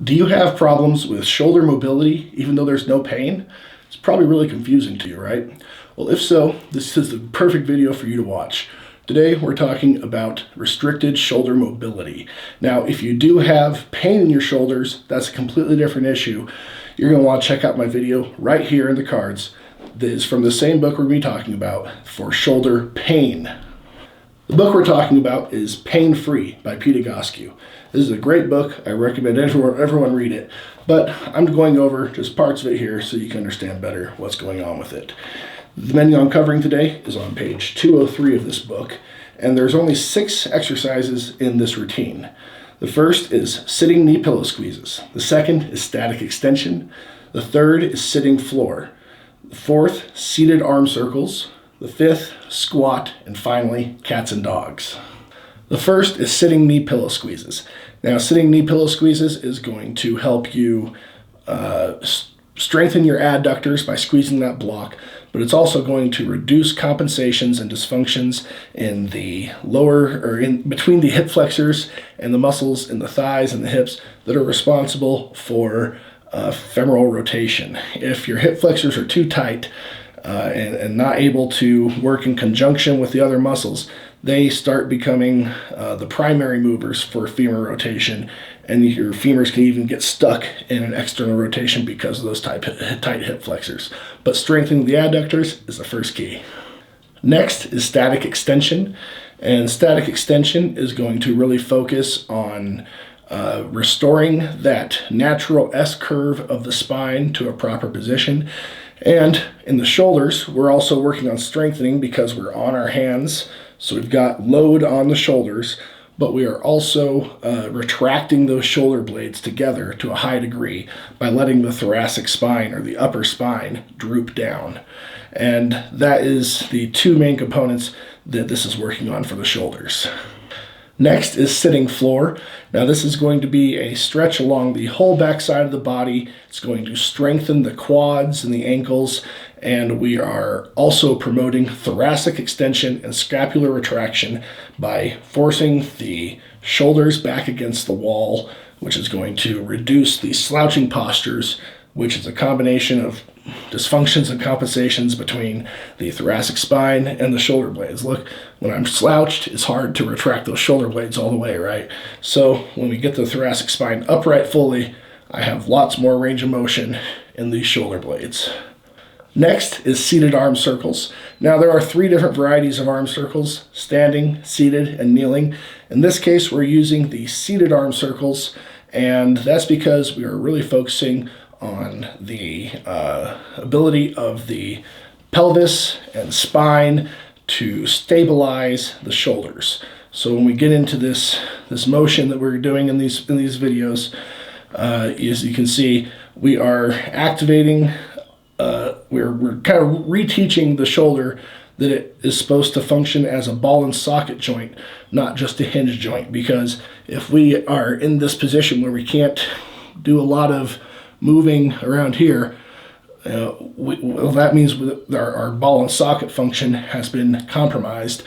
Do you have problems with shoulder mobility even though there's no pain? It's probably really confusing to you, right? Well, if so, this is the perfect video for you to watch. Today we're talking about restricted shoulder mobility. Now, if you do have pain in your shoulders, that's a completely different issue. You're going to want to check out my video right here in the cards. That is from the same book we're going to be talking about for shoulder pain. The book we're talking about is Pain Free by Egoscue. This is a great book. I recommend everyone read it. But I'm going over just parts of it here so you can understand better what's going on with it. The menu I'm covering today is on page 203 of this book, and there's only 6 exercises in this routine. The first is sitting knee pillow squeezes. The second is static extension. The third is sitting floor. The fourth, seated arm circles. The fifth, squat. And finally, cats and dogs. The first is sitting knee pillow squeezes. Now, sitting knee pillow squeezes is going to help you strengthen your adductors by squeezing that block, but it's also going to reduce compensations and dysfunctions in the lower or in between the hip flexors and the muscles in the thighs and the hips that are responsible for femoral rotation. If your hip flexors are too tight and not able to work in conjunction with the other muscles, they start becoming the primary movers for femur rotation, and your femurs can even get stuck in an external rotation because of those tight hip flexors. But strengthening the adductors is the first key. Next is static extension, and static extension is going to really focus on restoring that natural S-curve of the spine to a proper position. And in the shoulders, we're also working on strengthening because we're on our hands, so we've got load on the shoulders, but we are also retracting those shoulder blades together to a high degree by letting the thoracic spine or the upper spine droop down. And that is the 2 main components that this is working on for the shoulders. Next is sitting floor. Now, this is going to be a stretch along the whole back side of the body. It's going to strengthen the quads and the ankles, and we are also promoting thoracic extension and scapular retraction by forcing the shoulders back against the wall, which is going to reduce the slouching postures, which is a combination of dysfunctions and compensations between the thoracic spine and the shoulder blades. Look, when I'm slouched, it's hard to retract those shoulder blades all the way, right? So when we get the thoracic spine upright fully, I have lots more range of motion in these shoulder blades. Next is seated arm circles. Now, there are 3 different varieties of arm circles: standing, seated, and kneeling. In this case, we're using the seated arm circles, and that's because we are really focusing on the ability of the pelvis and spine to stabilize the shoulders. So when we get into this motion that we're doing in these videos, as you can see, we are activating, we're kind of reteaching the shoulder that it is supposed to function as a ball and socket joint, not just a hinge joint. Because if we are in this position where we can't do a lot of moving around here, well, that means our ball and socket function has been compromised,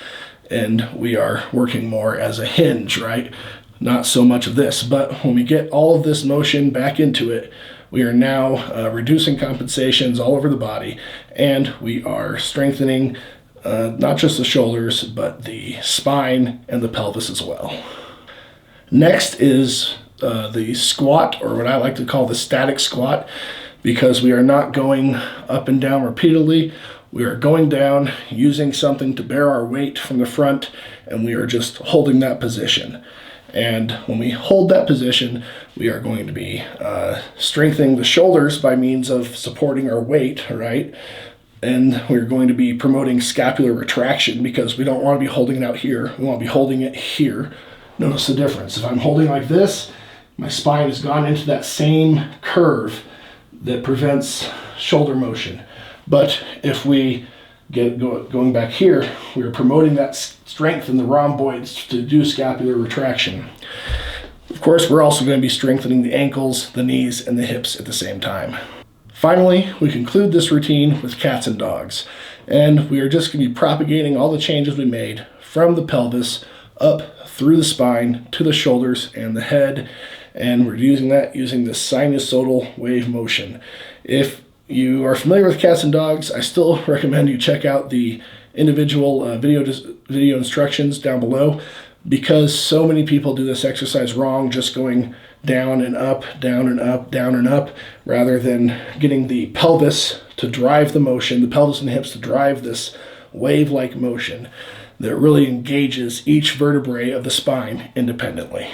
and we are working more as a hinge, right? Not so much of this, but when we get all of this motion back into it, we are now reducing compensations all over the body, and we are strengthening not just the shoulders, but the spine and the pelvis as well. Next is the squat, or what I like to call the static squat, because we are not going up and down repeatedly. We are going down using something to bear our weight from the front, and we are just holding that position. And when we hold that position, we are going to be strengthening the shoulders by means of supporting our weight, right? And we're going to be promoting scapular retraction because we don't want to be holding it out here. We want to be holding it here. Notice the difference. If I'm holding like this, my spine has gone into that same curve that prevents shoulder motion. But if we get going back here, we're promoting that strength in the rhomboids to do scapular retraction. Of course, we're also going to be strengthening the ankles, the knees, and the hips at the same time. Finally, we conclude this routine with cats and dogs, and we are just going to be propagating all the changes we made from the pelvis up through the spine to the shoulders and the head, and we're using that using the sinusoidal wave motion. If you are familiar with cats and dogs, I still recommend you check out the individual video instructions down below, because so many people do this exercise wrong, just going down and up, down and up, down and up, rather than getting the pelvis to drive the motion, the pelvis and the hips to drive this wave-like motion that really engages each vertebrae of the spine independently.